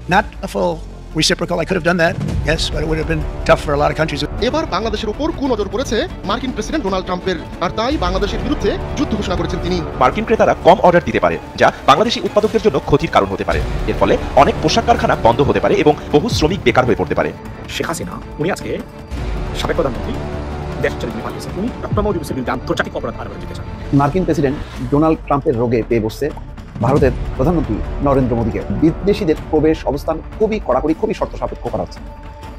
Not a full reciprocal. I could have done that, yes, but it would have been tough for a lot of countries. এবার বাংলাদেশের উপর কুনজর পড়েছে মার্কিন president Donald ট্রাম্পের, আর তাই বাংলাদেশের বিরুদ্ধে যুদ্ধ ঘোষণা করেছেন তিনি। মার্কিন ক্রেতারা কম অর্ডার দিতে পারে, যা বাংলাদেশি উৎপাদকদের জন্য ক্ষতির কারণ হতে পারে। এর ফলে অনেক পোশাক কারখানা বন্ধ হতে পারে এবং বহু শ্রমিক বেকার হয়ে পড়তে পারে। শেখ হাসিনা উনি আজকে সাবেক প্রধানমন্ত্রী দেশ ছেড়ে পালিয়েছেন। উনি ডক্টর মোহাম্মদ ইউনূসের বিরুদ্ধে আন্তর্জাতিক অপরাধ আদালতে যেতে চান। মার্কিন প্রেসিডেন্ট ডোনাল্ড ট্রাম্পের রোগে পেয়ে বসছে ভারতের প্রধানমন্ত্রী নরেন্দ্র মোদীকে। বিদেশিদের প্রবেশ অবস্থান খুবই কড়াকড়ি, খুবই শর্ত সাপেক্ষ করা হচ্ছে।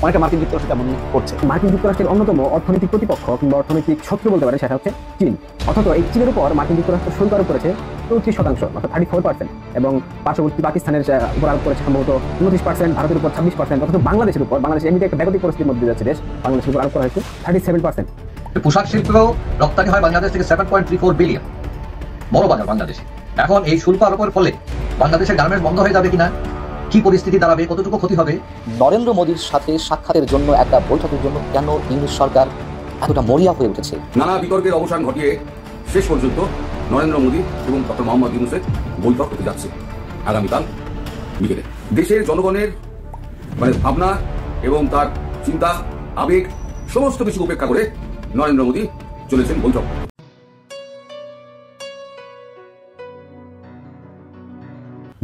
অনেকটা মার্কিন যুক্তরাষ্ট্র তেমন করছে। মার্কিন যুক্তরাষ্ট্রের অন্যতম অর্থনৈতিক প্রতিপক্ষ কিংবা অর্থনৈতিক শত্রু বলতে পারে, সেটা হচ্ছে চীন। অথচ এই চীনের উপর মার্কিন যুক্তরাষ্ট্র শুল্ক আরোপ করেছে 34%, অর্থাৎ 34%, এবং পার্শ্ববর্তী পাকিস্তানের উপর আরোপ করেছে সম্ভবত 29%, ভারতের উপর 26%, অথচ বাংলাদেশের উপর, বাংলাদেশ এমনিতে একটা ব্যাগতিক পরিস্থিতির মধ্যে যাচ্ছে দেশ, বাংলাদেশের উপর আরোপ করা হয়েছে 37%। পোশাক শিল্প রপ্তানি হয় বাংলাদেশ থেকে 7.34 বিলিয়ন, বড় বাজার বাংলাদেশে। এখন এই শুল্ক আরোপের ফলে বাংলাদেশের গার্মেন্টস বন্ধ হয়ে যাবে কিনা, কি পরিস্থিতি দাঁড়াবে, কতটুকু ক্ষতি হবে। নরেন্দ্র মোদীর সাথে সাক্ষাতের জন্য, একটা বৈঠকের জন্য কেন ইউনূস সরকার এতটা মরিয়া হয়ে উঠেছে? নানা বিতর্কের অবসান ঘটিয়ে শেষ পর্যন্ত নরেন্দ্র মোদী এবং ডক্টর মোহাম্মদ ইউনূসের বৈঠক হতে যাচ্ছে আগামীকাল বিকেলে। দেশের জনগণের ভাবনা এবং তার চিন্তা, আবেগ সমস্ত কিছু উপেক্ষা করে নরেন্দ্র মোদী চলেছেন বৈঠক।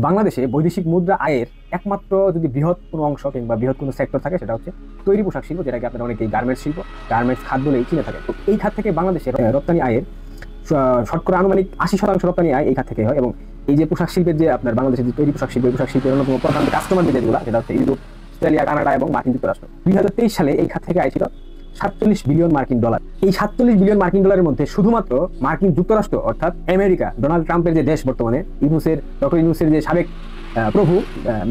বাংলাদেশে বৈদেশিক মুদ্রা আয়ের একমাত্র যদি বৃহৎ কোনো অংশ কিংবা বৃহৎ কোনো সেক্টর থাকে, সেটা হচ্ছে তৈরি পোশাক শিল্প, যেটাকে আপনারা অনেকেই গার্মেন্টস শিল্প, গার্মেন্টস খাত বলেই চিনে থাকে। তো এই খাত থেকে বাংলাদেশের রপ্তানি আয়ের শতকরা আনুমানিক 80% রপ্তানি আয় এই খাত থেকে হয়। এবং এই যে পোশাক শিল্পের যে আপনার বাংলাদেশের যে তৈরি পোশাক শিল্প, পোশাক শিল্পের অন্যতম প্রধান কাস্টমার যে দেশগুলো, সেটা হচ্ছে ইউরোপ, অস্ট্রেলিয়া, কানাডা এবং মার্কিন যুক্তরাষ্ট্র। 2023 সালে এই খাত থেকে আয় ছিল 47 বিলিয়ন মার্কিন ডলার। এই 47 বিলিয়ন মার্কিন ডলারের মধ্যে শুধুমাত্র মার্কিন যুক্তরাষ্ট্র, অর্থাৎ আমেরিকা, ডোনাল্ড ট্রাম্পের যে দেশ বর্তমানে, ডক্টর ইউনূসের যে সাবেক প্রভু,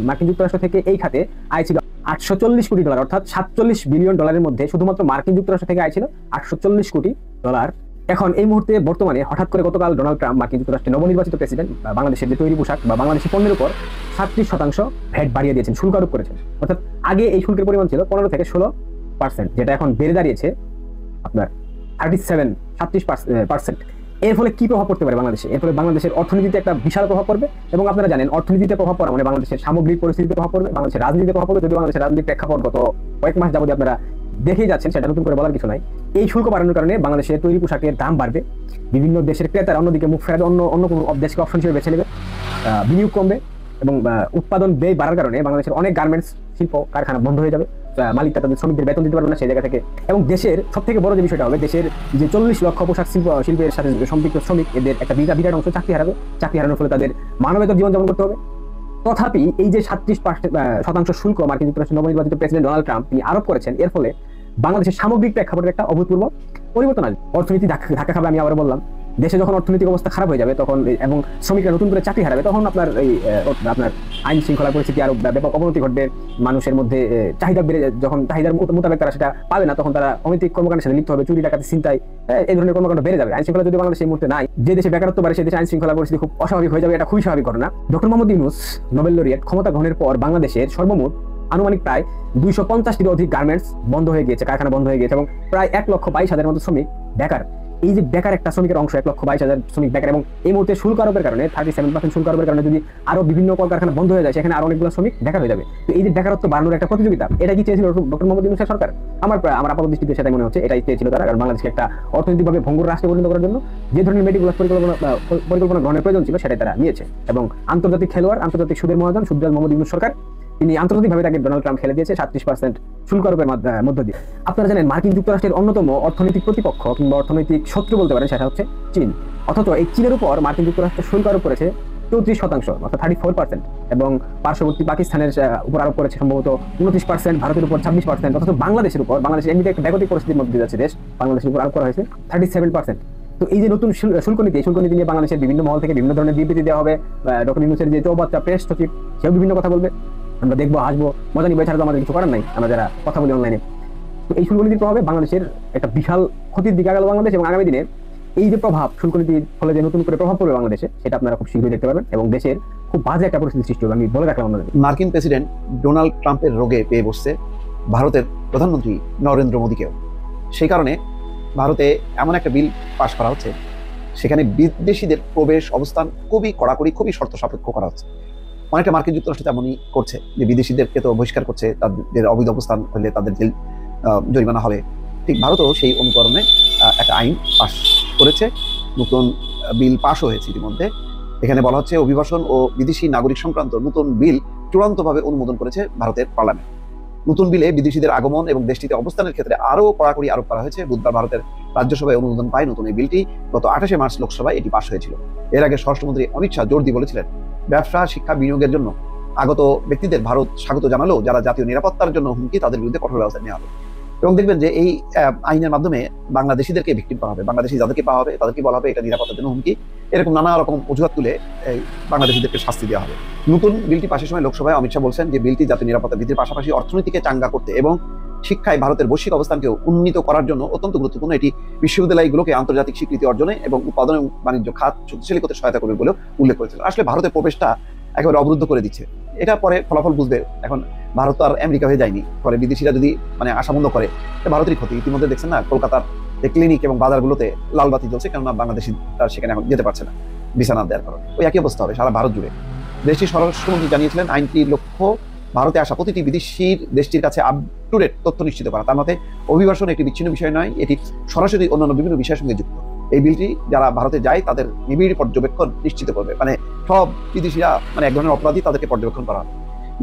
মার্কিন যুক্তরাষ্ট্র থেকে এই খাতে আয় ছিল 840 কোটি ডলার, অর্থাৎ 47 বিলিয়ন ডলারের মধ্যে শুধুমাত্র মার্কিন যুক্তরাষ্ট্র থেকে আয় ছিল 840 কোটি ডলার। এখন এই মুহূর্তে বর্তমানে হঠাৎ করে গতকাল ডোনাল্ড ট্রাম্প, মার্কিন যুক্তরাষ্ট্রের নবনির্বাচিত প্রেসিডেন্ট, বাংলাদেশের যে তৈরি পোশাক বা বাংলাদেশি পণ্যের উপর 37% ভ্যাট বাড়িয়ে দিয়েছেন, শুল্ক আরোপ করেছেন। অর্থাৎ আগে এই শুল্কের পরিমাণ ছিল 15 থেকে 16%, যেটা এখন বেড়ে দাঁড়িয়েছে আপনার 37%। এর ফলে কি প্রভাব পড়তে পারে বাংলাদেশে? এর ফলে বাংলাদেশের অর্থনীতিতে একটা বিশাল প্রভাব পড়বে। এবং আপনারা জানেন, অর্থনীতিতে প্রভাব পড়া মানে বাংলাদেশের সামগ্রিক পরিস্থিতিতে প্রভাব পড়বে, বাংলাদেশের রাজনীতিতে প্রভাব পড়বে। যদি বাংলাদেশের রাজনৈতিক প্রেক্ষাপট গত কয়েক মাস যাবতীয় আপনারা দেখেই যাচ্ছেন, সেটা নতুন করে বলার কিছু নাই। এই শুল্ক বাড়ানোর কারণে বাংলাদেশের তৈরি পোশাকের দাম বাড়বে, বিভিন্ন দেশের ক্রেতারা অন্যদিকে মুখ ফেরাবে, অন্য কোনো দেশকে অপশন হিসেবে বেছে নেবে, বিনিয়োগ কমবে এবং উৎপাদন ব্যয় বাড়ার কারণে বাংলাদেশের অনেক গার্মেন্টস শিল্প কারখানা বন্ধ হয়ে যাবে, মালিকরা তাদের শ্রমিকদের বেতন দিতে পারবে না সেই জায়গা থেকে। এবং দেশের সব থেকে বড় যে বিষয়টা হবে, দেশের যে 40 লক্ষ পোশাক শিল্পের সাথে সম্পৃক্ত শ্রমিক, এদের একটা বিরাট অংশ চাকরি হারাবে। চাকরি হারানোর ফলে তাদের মানবেতর জীবনযাপন করতে হবে। তথাপি এই যে 37% শুল্ক মার্কিন যুক্তরাষ্ট্রের নবনির্বাচিত প্রেসিডেন্ট ডোনাল্ড ট্রাম্প তিনি আরোপ করেছেন, এর ফলে বাংলাদেশের সামগ্রিক প্রেক্ষাপটের একটা অভূতপূর্ব পরিবর্তন আসবে। অর্থনীতি ধাক্কা খাবে। আমি আবার বললাম, দেশে যখন অর্থনৈতিক অবস্থা খারাপ হয়ে যাবে তখন এবং শ্রমিকরা নতুন করে চাকরি হারাবে, তখন আপনার আইন শৃঙ্খলা পরিস্থিতি আরো ব্যাপক অবনতি ঘটবে। মানুষের মধ্যে চাহিদা বেড়ে, যখন চাহিদার মোতাবেক তারা সেটা পাবে না, তখন তারা অনৈতিক কর্মকাণ্ডের সাথে লিপ্ত হবে, চুরি ডাকাতি ছিনতাই, এই ধরনের কর্মকাণ্ড বেড়ে যাবে। আইন শৃঙ্খলা যদি বাংলাদেশ এই মুহূর্তে নাই, যে দেশে বেকারত্ব বাড়ে সেই দেশে আইন শৃঙ্খলা পরিস্থিতি খুব অস্বাভাবিক হয়ে যাবে। এটা খুবই স্বাভাবিক ঘটনা। Doctor Mohammad Yunus Nobel laureate ক্ষমতা গ্রহণের পর বাংলাদেশের সর্বমোট আনুমানিক প্রায় 250টিরও অধিক গার্মেন্টস বন্ধ হয়ে গিয়েছে, কারখানা বন্ধ হয়ে গিয়েছে এবং প্রায় 1,22,000 মতো শ্রমিক বেকার। এই যে বেকার একটা শ্রমিকের অংশ, 1,22,000 শ্রমিক বেকার, এবং এই মুহূর্তে শুল্ক আরোপের কারণে 37% শুল্ক আরোপের কারণে যদি আরো বিভিন্ন কলকারখানা বন্ধ হয়ে যায়, সেখানে আরো অনেকগুলো শ্রমিক বেকার হয়ে যাবে। তো এই যে বেকারত্ব বাড়ানোর একটা প্রতিযোগিতা, এটা কি চেয়েছিল ডক্টর মোহাম্মদ ইউনূস সরকার? আমার আপাত দৃষ্টিতে সেটাই মনে হচ্ছে, এটাই চেয়েছিল তারা। কারণ বাংলাদেশকে একটা অর্থনৈতিকভাবে ভঙ্গুর রাষ্ট্রে পরিণত করার জন্য যে ধরনের মেটিকুলাস পরিকল্পনা গ্রহণের প্রয়োজন ছিল, সেটাই তারা নিয়েছে। এবং আন্তর্জাতিক খেলোয়াড়, আন্তর্জাতিক সুদের মহাজন সুদরাজ মোহাম্মদ ইউনূস সরকার, তিনি আন্তর্জাতিকভাবে তাকে ডোনাল্ড ট্রাম্প খেলে দিয়েছে 37% শুল্ক আরোপের মধ্য দিয়ে। আপনারা জানেন, মার্কিন যুক্তরাষ্ট্রের অন্যতম অর্থনৈতিক প্রতিপক্ষ কিংবা অর্থনৈতিক শত্রু বলতে পারেন, সেটা হচ্ছে চীন। অথচ এই চীনের উপর মার্কিন যুক্তরাষ্ট্র শুল্ক আরোপ করেছে 34%, অর্থাৎ 34%, এবং পার্শ্ববর্তী পাকিস্তানের উপর আরোপ করেছে সম্ভবত 29%, ভারতের উপর 26%। অথচ বাংলাদেশের উপর, বাংলাদেশ এমনিতে একটা ব্যাগতিক পরিস্থিতির মধ্যে যাচ্ছে দেশ, বাংলাদেশের উপর আরোপ করা হয়েছে 37%। তো এই যে নতুন শুল্ক নীতি নিয়ে বাংলাদেশের বিভিন্ন মহল থেকে বিভিন্ন ধরনের বিবৃতি দেওয়া হবে। ডক্টর ইউনূসের যে চৌবাচ্চা প্রেস সচিব, সেও বিভিন্ন কথা বলবে, আমরা দেখবো, হাসবো, মজা নিবো, এছাড়া তো আমাদের কিছু করার নাই, আমরা যারা কথা বলি অনলাইনে। তো এই শুল্ক নীতির প্রভাবে বাংলাদেশের একটা বিশাল ক্ষতির দিকে গেল বাংলাদেশ, এবং আগামী দিনে এই যে প্রভাব, শুল্ক নীতির ফলে যে নতুন করে প্রভাব পড়বে বাংলাদেশে, সেটা আপনারা খুব শীঘ্রই দেখতে পারবেন এবং দেশের খুব বাজে একটা পরিস্থিতি সৃষ্টি হবে। আমি বলে রাখলাম আপনাদের। মার্কিন প্রেসিডেন্ট ডোনাল্ড ট্রাম্পের রোগে পেয়ে বসছে ভারতের প্রধানমন্ত্রী নরেন্দ্র মোদীকেও। সেই কারণে ভারতে এমন একটা বিল পাশ করা হচ্ছে, সেখানে বিদেশিদের প্রবেশ অবস্থান খুবই কড়াকড়ি, খুবই শর্ত সাপেক্ষ করা হচ্ছে। অনেকটা মার্কিন যুক্তরাষ্ট্র তেমনই করছে, যে বিদেশিদেরকে তো বহিষ্কার করছে, তাদের অবৈধ অবস্থান হলে তাদের জেল জরিমানা হবে। ঠিক ভারতও সেই অনুকরণে একটা আইন পাশ করেছে, নতুন বিল পাশ হয়েছে ইতিমধ্যে। এখানে বলা হচ্ছে অভিবাসন ও বিদেশি নাগরিক সংক্রান্ত নতুন বিল চূড়ান্তভাবে অনুমোদন করেছে ভারতের পার্লামেন্ট। নতুন বিলে বিদেশিদের আগমন এবং দেশটিতে অবস্থানের ক্ষেত্রে আরও কড়াকড়ি আরোপ করা হয়েছে। বুধবার ভারতের রাজ্যসভায় অনুমোদন পায় নতুন এই বিলটি। গত 28শে মার্চ লোকসভায় এটি পাশ হয়েছিল। এর আগে স্বরাষ্ট্রমন্ত্রী অমিত শাহ জোর দিয়ে বলেছিলেন, ব্যবসা, শিক্ষা, বিনিয়োগের জন্য আগত ব্যক্তিদের ভারত স্বাগত জানালেও যারা জাতীয় নিরাপত্তার জন্য হুমকি, তাদের বিরুদ্ধে কঠোর ব্যবস্থা নেওয়া হবে। এবং দেখবেন যে এই আইনের মাধ্যমে বাংলাদেশিদেরকে ভিক্টিম করা হবে, বাংলাদেশি যাদেরকে পাওয়া হবে তাদেরকে বলা হবে এটা নিরাপত্তার জন্য হুমকি, এরকম নানা রকম অজুহাত তুলে বাংলাদেশিদেরকে শাস্তি দেওয়া হবে। নতুন বিলটি পাশের সময় লোকসভায় অমিত শাহ বলছেন যে বিলটি জাতীয় নিরাপত্তা বৃদ্ধির পাশাপাশি অর্থনীতিকে চাঙ্গা করতে এবং শিক্ষায় ভারতের বৈশ্বিক অবস্থানকেও উন্নীত করার জন্য অত্যন্ত গুরুত্বপূর্ণ। এটি বিশ্ববিদ্যালয়গুলোকে আন্তর্জাতিক স্বীকৃতি অর্জনে এবং উৎপাদন এবং বাণিজ্য খাত শক্তিশালী করতে সহায়তা করবে বলেও উল্লেখ করেছিল। আসলে ভারতের প্রবেশটা একেবারে অবরুদ্ধ করে দিচ্ছে। এটা পরে ফলাফল বুঝবে। এখন ভারত তো আর আমেরিকা হয়ে যায়নি, ফলে বিদেশিরা যদি আসা বন্ধ করে ভারতেরই ক্ষতি। ইতিমধ্যে দেখছেন না, কলকাতার ক্লিনিক এবং বাজারগুলোতে লাল বাতি জ্বলছে, কেননা বাংলাদেশি তার সেখানে এখন যেতে পারছে না ভিসা না দেওয়ার কারণে। ওই একই অবস্থা হবে সারা ভারত জুড়ে। দেশটির স্বরাষ্ট্রমন্ত্রী জানিয়েছিলেন, আইনটির লক্ষ্য ভারতে আসা প্রতিটি বিদেশির দেশটির কাছে আপ টু ডেট তথ্য নিশ্চিত করা। তার মতে অভিবাসন একটি বিচ্ছিন্ন বিষয় নয়, এটি সরাসরি অন্যান্য বিভিন্ন বিষয়ের সঙ্গে যুক্ত। এই বিলটি যারা ভারতে যায় তাদের নিবিড় পর্যবেক্ষণ নিশ্চিত করবে, সব বিদেশিরা এক ধরনের অপরাধী, তাদেরকে পর্যবেক্ষণ করা হবে।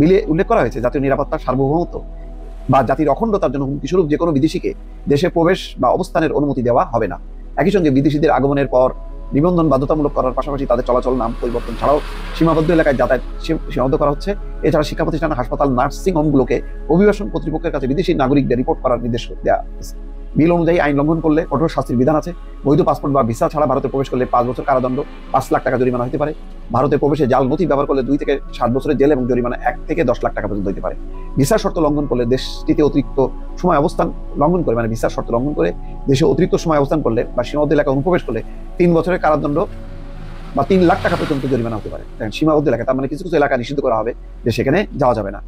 বিলে উল্লেখ করা হয়েছে জাতীয় নিরাপত্তার সার্বভৌমত্ব বা জাতির অখণ্ডতার জন্য হুমকিস্বরূপ যে কোনো বিদেশিকে দেশে প্রবেশ বা অবস্থানের অনুমতি দেওয়া হবে না। একই সঙ্গে বিদেশিদের আগমনের পর নিবন্ধন বাধ্যতামূলক করার পাশাপাশি তাদের চলাচল, নাম পরিবর্তন ছাড়াও সীমাবদ্ধ এলাকায় যাতায়াত সীমাবদ্ধ করা হচ্ছে। এছাড়া শিক্ষা প্রতিষ্ঠান, হাসপাতাল, নার্সিং হোমগুলোকে অভিবাসন কর্তৃপক্ষের কাছে বিদেশি নাগরিকদের রিপোর্ট করার নির্দেশ দেওয়া হয়েছে। বিল অনুযায়ী আইন লঙ্ঘন করলে কঠোর শাস্তির বিধান আছে। বৈধ পাসপোর্ট বা ভিসা ছাড়া ভারতে প্রবেশ করলে 5 বছর কারাদণ্ড, 5 লাখ টাকা জরিমানা হতে পারে। ভারতে প্রবেশে জাল নথি ব্যবহার করলে 2 থেকে 7 বছরের জেল এবং জরিমানা 1 থেকে 10 লাখ টাকা পর্যন্ত হতে পারে। ভিসার শর্ত লঙ্ঘন করলে দেশটিতে অতিরিক্ত সময় অবস্থান লঙ্ঘন করে ভিসার শর্ত লঙ্ঘন করে দেশে অতিরিক্ত সময় অবস্থান করলে বা সীমাবদ্ধ এলাকায় অনুপ্রবেশ করলে 3 বছরের কারাদণ্ড বা 3 লাখ টাকা পর্যন্ত জরিমানা হতে পারে। সীমাবদ্ধ এলাকা তার কিছু কিছু এলাকা নিষিদ্ধ করা হবে যে সেখানে যাওয়া যাবে না।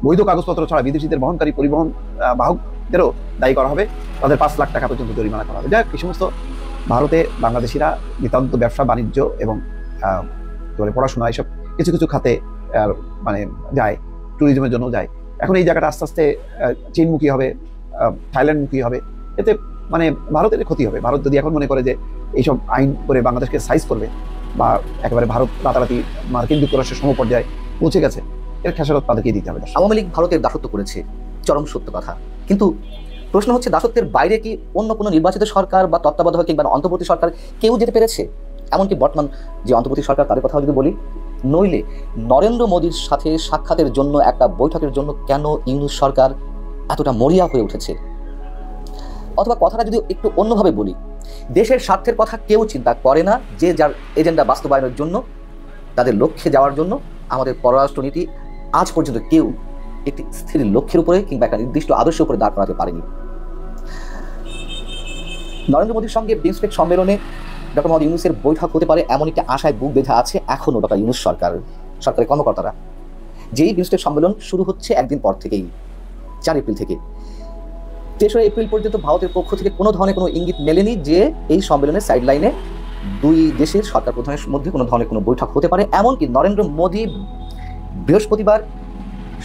বৈধ কাগজপত্র ছাড়া বিদেশিদের বহনকারী পরিবহন বাহকদেরও দায়ী করা হবে, তাদের 5 লাখ টাকা পর্যন্ত জরিমানা করা হবে। যাক, এই সমস্ত ভারতে বাংলাদেশিরা নিতান্ত ব্যবসা বাণিজ্য এবং পড়াশোনা এসব কিছু কিছু খাতে যায়, ট্যুরিজমের জন্য যায়। এখন এই জায়গাটা আস্তে আস্তে চীনমুখী হবে, থাইল্যান্ডমুখী হবে। এতে ভারতের ক্ষতি হবে। ভারত যদি এখন মনে করে যে এইসব আইন করে বাংলাদেশকে সাইজ করবে বা একেবারে ভারত রাতারাতি মার্কিন যুক্তরাষ্ট্রের সমপর্যায়ে পৌঁছে গেছে, এর খেসারত তাদেরকে দিতে হবে। আওয়ামী লীগ ভারতের দাসত্ব করেছে, চরম সত্য কথা। কিন্তু প্রশ্ন হচ্ছে, দাসত্বের বাইরে কি অন্য কোনো নির্বাচিত সরকার বা তত্ত্বাবধায়ক কিংবা অন্তর্বর্তী সরকার কেউ যেতে পেরেছে? এমনকি বর্তমান যে অন্তর্বর্তী সরকার, তাদের কথাও যদি বলি, নইলে নরেন্দ্র মোদীর সাথে সাক্ষাতের জন্য একটা বৈঠকের জন্য কেন ইউনূস সরকার এতটা মরিয়া হয়ে উঠেছে? অথবা কথাটা যদি একটু অন্যভাবে বলি, দেশের স্বার্থের কথা কেউ চিন্তা করে না, যে যার এজেন্ডা বাস্তবায়নের জন্য, তাদের লক্ষ্যে যাওয়ার জন্য আমাদের পররাষ্ট্রনীতি আজ পর্যন্ত কেউ একটি স্থির লক্ষ্যের উপরে কিংবা একটা নির্দিষ্ট আদর্শের উপরে দাঁড় করাতে পারেনি। নরেন্দ্র মোদীর সঙ্গে বিমস্টেক সম্মেলনে ডক্টর মোহাম্মদ ইউনূসের বৈঠক হতে পারে এমন একটা আশায় বুক বেঁধে আছে এখনও ডক্টর ইউনূস সরকারের কর্মকর্তারা। যেই বিমস্টেক সম্মেলন শুরু হচ্ছে একদিন পর থেকেই, 4 এপ্রিল থেকে 3 এপ্রিল পর্যন্ত ভারতের পক্ষ থেকে কোনো ধরনের কোনো ইঙ্গিত মেলেনি যে এই সম্মেলনের সাইডলাইনে 2 দেশের সরকার প্রধানের মধ্যে কোনো ধরনের কোনো বৈঠক হতে পারে। এমনকি নরেন্দ্র মোদী বৃহস্পতিবার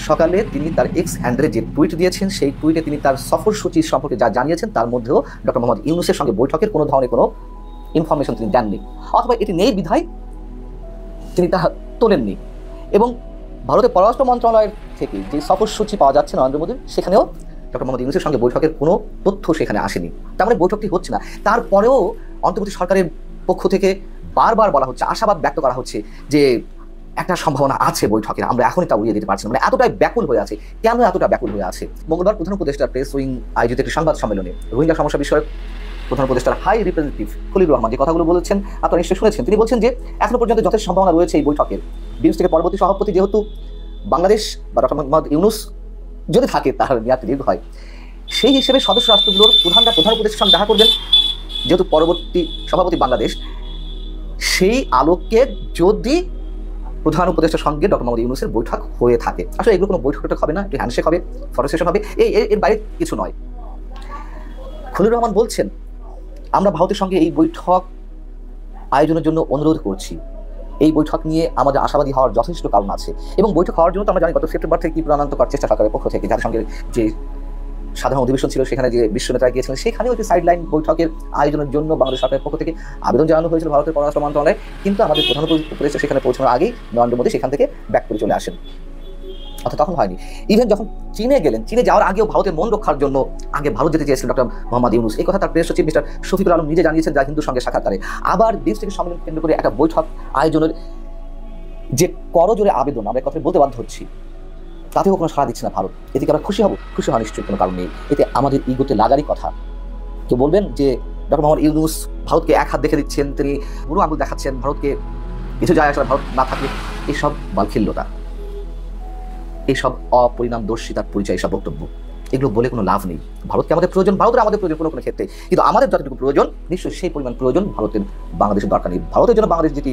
সকালে তিনি তার এক্স হ্যান্ডেলে যে টুইট দিয়েছেন, সেই টুইটে তিনি তার সফরসূচি সম্পর্কে যা জানিয়েছেন তার মধ্যেও ডক্টর মোহাম্মদ ইউনূসের সঙ্গে বৈঠকের কোনো ধরনের কোনো ইনফরমেশন তিনি দেননি, অথবা এটি নেই বিধায় তিনি তা তোলেননি। এবং ভারতের পররাষ্ট্র মন্ত্রণালয়ের থেকে যে সফরসূচি পাওয়া যাচ্ছে নরেন্দ্র মোদীর, সেখানেও ডক্টর মোহাম্মদ ইউনূসের সঙ্গে বৈঠকের কোনো তথ্য সেখানে আসেনি। তার মানে বৈঠকটি হচ্ছে না। তারপরেও অন্তর্বর্তী সরকারের পক্ষ থেকে বারবার বলা হচ্ছে, আশাবাদ ব্যক্ত করা হচ্ছে যে একটা সম্ভাবনা আছে বৈঠকের, আমরা এখনই তা উড়িয়ে দিতে পারছি না। এতটাই ব্যাকুল হয়ে আছে। কেন এতটা ব্যাকুল হয়ে আছে? মঙ্গলবার প্রধান উপদেষ্টা প্রেস উইং আয়োজিত একটি সংবাদ সম্মেলনে রোহিঙ্গা সমস্যা বিষয়ক প্রধান উপদেষ্টার হাই রিপ্রেজেন্টেটিভ খলিলুর রহমান যে কথাগুলো বলেছেন আপনারা নিশ্চয়ই শুনেছেন। তিনি বলছেন যে এখনো পর্যন্ত যথেষ্ট সম্ভাবনা রয়েছে এই বৈঠকের। বিমস্টেকের পরবর্তী সভাপতি যেহেতু বাংলাদেশ বা ডক্টর মোহাম্মদ ইউনূস যদি থাকে, তার মেয়াদ দীর্ঘ হয়, সেই হিসেবে সদস্য রাষ্ট্রগুলোর প্রধানরা প্রধান উপদেষ্টার সঙ্গে দেখা করবেন। যেহেতু পরবর্তী সভাপতি বাংলাদেশ, সেই আলোকে যদি প্রধান উপদেষ্টার সঙ্গে ডক্টর মোহাম্মদ ইউনূসের বৈঠক হয়ে থাকে, আসলে এগুলো কোনো বৈঠক হবে না, একটি হ্যান্ডশেক হবে, ফটো সেশন হবে, এর বাইরে কিছু নয়। খলিলুর রহমান বলছেন, আমরা ভারতের সঙ্গে এই বৈঠক আয়োজনের জন্য অনুরোধ করছি এই বৈঠক নিয়ে আমাদের আশাবাদী হওয়ার যথেষ্ট কারণ আছে, এবং বৈঠক হওয়ার জন্য তো আমরা জানি গত সেপ্টেম্বর থেকে কি প্রাণান্তকর চেষ্টা সরকারের পক্ষ থেকে, যাদের সঙ্গে যে সাধারণ অধিবেশন ছিল সেখানে যে বিশ্ব নেতারা গিয়েছিলেন, সেখানেও একটি সাইডলাইন বৈঠকের আয়োজনের জন্য বাংলাদেশ সরকারের পক্ষ থেকে আবেদন জানানো হয়েছিল ভারতের পররাষ্ট্র মন্ত্রণালয়ে, কিন্তু আমাদের প্রধান উপদেষ্টা সেখানে পৌঁছানোর আগেই নরেন্দ্র মোদী সেখান থেকে ব্যাক করে চলে আসেন, অর্থাৎ তখন হয়নি। ইভেন যখন চীনে গেলেন, চীনে যাওয়ার আগেও ভারতের মন রক্ষার জন্য আগে ভারত যেতে চেয়েছিলেন ডক্টর মোহাম্মদ ইউনূস। এই কথা তার প্রেস সচিব মিস্টার শফিকুল আলম নিজে জানিয়েছেন যা হিন্দুর সঙ্গে সাক্ষাৎকারে। আবার বিমস্টেক সম্মেলন কেন্দ্র করে একটা বৈঠক আয়োজনের যে করজোরে আবেদন, আমরা কথা বলতে বাধ্য হচ্ছি, তাতেও কোনো সাড়া দিচ্ছে না ভারত। এতে আমরা খুশি হব? খুশি হওয়ার নিশ্চয়ই কোনো কারণ নেই। এতে আমাদের ইগোতে লাগারই কথা। কেউ বলবেন যে ডক্টর মোহাম্মদ ইউনূস ভারতকে এক হাত দেখে দিচ্ছেন, তিনি বুড়ো আঙুল দেখাচ্ছেন, ভারতকে কিছু যায় আসলে ভারত না থাকলে, এইসব বালখিল্যতা, এইসব অপরিণামদর্শিতার পরিচয়, এইসব বক্তব্য, এগুলো বলে কোনো লাভ নেই। ভারতকে আমাদের প্রয়োজন, ভারতের আমাদের প্রয়োজন কোনো কোনো ক্ষেত্রে, কিন্তু আমাদের যতটুকু প্রয়োজন নিশ্চয়ই সেই পরিমাণ প্রয়োজন ভারতের বাংলাদেশের দরকার নেই। ভারতের জন্য বাংলাদেশ যেটি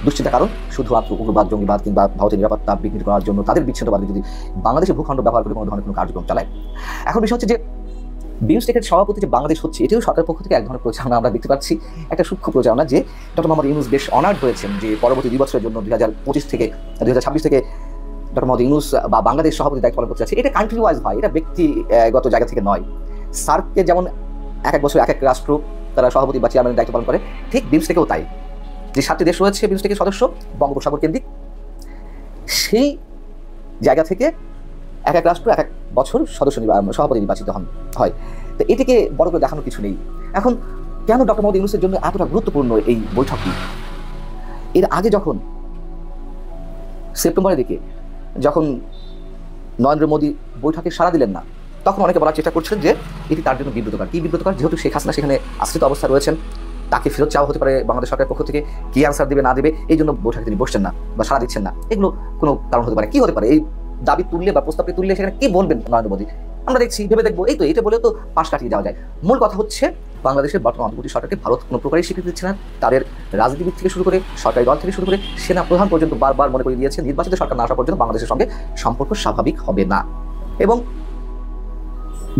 দুশ্চিন্তা কারণ, শুধুমাত্র উগ্রবাদ, জঙ্গিবাদ কিংবা ভারতের নিরাপত্তা বিঘ্নিত করার জন্য, তাদের বিচ্ছিন্নবাদী যদি বাংলাদেশের ভূখণ্ড ব্যবহার করে কোনো ধরনের কোনো কার্যক্রম চালায়। এখন বিষয় হচ্ছে যে বিমস্টেকের সভাপতি যে বাংলাদেশ হচ্ছে, এটিও সরকারের পক্ষ থেকে এক ধরনের প্রচারণা আমরা দেখতে পাচ্ছি, একটা সূক্ষ্ম প্রচারণা, যে ডক্টর মোহাম্মদ ইউনূস বেশ অনার্ড হয়েছেন যে পরবর্তী 2 বছরের জন্য 2025 থেকে 2026 থেকে ডক্টর মোহাম্মদ ইউনূস বা বাংলাদেশ সভাপতি দায়িত্ব পালন করতে যাচ্ছে। এটা কান্ট্রি ওয়াইজ হয়, এটা ব্যক্তিগত জায়গা থেকে নয়। সার্ককে যেমন এক বছর এক রাষ্ট্র তারা সভাপতি বা চেয়ারম্যানের দায়িত্ব পালন করে, ঠিক বিমস্টেকেও তাই। যে 7টি দেশ রয়েছে বিমস্টেকের সদস্য বঙ্গোপসাগর কেন্দ্রিক, সেই জায়গা থেকে এক রাষ্ট্র এক বছর সভাপতি নির্বাচিত হয়। তো এটিকে বড় করে দেখানোর কিছু নেই। এখন কেন ডক্টর মোহাম্মদ ইউনূসের জন্য এতটা গুরুত্বপূর্ণ এই বৈঠকটি? এর আগে যখন সেপ্টেম্বরের দিকে যখন নরেন্দ্র মোদী বৈঠকে সাড়া দিলেন না, তখন অনেকে বলার চেষ্টা করছেন যে এটি তার জন্য বিব্রতকর। কি বিব্রতকর? যেহেতু শেখ হাসিনা সেখানে আশ্রিত অবস্থা রয়েছেন, তাকে ফেরত চাওয়া হতে পারে বাংলাদেশ সরকারের পক্ষ থেকে, কি অ্যান্সার দেবে না দেবে, এই জন্য বৈঠকে তিনি বসছেন না বা সাড়া দিচ্ছেন না। এগুলো কোনো কারণ হতে পারে। কি হতে পারে? এই দাবি তুললে বা প্রস্তাবটি তুললে সেখানে কি বলবেন নরেন্দ্র মোদী? আমরা দেখছি, ভেবে দেখবো, এই তো এটা বলেও তো পাশ কাটিয়ে যাওয়া যায়। মূল কথা হচ্ছে বাংলাদেশের বর্তমান অন্তর্বর্তী সরকারকে ভারত কোনো প্রকারই স্বীকৃতি দিচ্ছে না। তাদের রাজনীতিবিদ থেকে শুরু করে সরকারি দল থেকে শুরু করে সেনা প্রধান পর্যন্ত বারবার মনে করে দিয়েছে নির্বাচিত সরকার না আসা পর্যন্ত বাংলাদেশের সঙ্গে সম্পর্ক স্বাভাবিক হবে না। এবং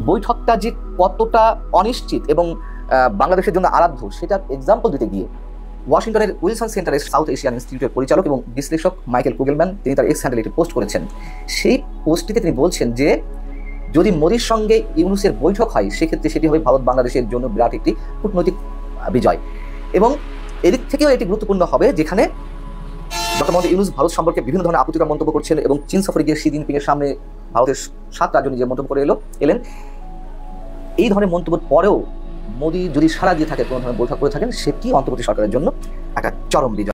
বৈঠকটা যে কতটা অনিশ্চিত এবং বাংলাদেশের জন্য আরাধ্য, সেটার এক্সাম্পল দিতে গিয়ে ওয়াশিংটনের উইলসন সেন্টারের সাউথ এশিয়ান ইনস্টিটিউটের পরিচালক এবং বিশ্লেষক মাইকেল কুগেলম্যান, তিনি তার এক্স হ্যান্ডেলে একটি পোস্ট করেছেন। সেই পোস্টটিতে তিনি বলছেন যে যদি মোদির সঙ্গে ইউনূসের বৈঠক হয়, সেক্ষেত্রে সেটি হবে ভারত বাংলাদেশের জন্য বিরাট একটি কূটনৈতিক বিজয়। এবং এদিক থেকেও এটি গুরুত্বপূর্ণ হবে, যেখানে ডক্টর মোহাম্মদ ইউনূস ভারত সম্পর্কে বিভিন্ন ধরনের আপত্তিকর মন্তব্য করছেন এবং চীন সফরে গিয়ে শি জিনপিং এর সামনে ভারতের 7 রাজনীতি যে মন্তব্য করে এলেন, এই ধরনের মন্তব্যের পরেও মোদী যদি সাড়া দিয়ে থাকে, কোনো ধরনের বৈঠক করে থাকেন, সেটি অন্তর্বর্তী সরকারের জন্য একটা চরম বিজয়।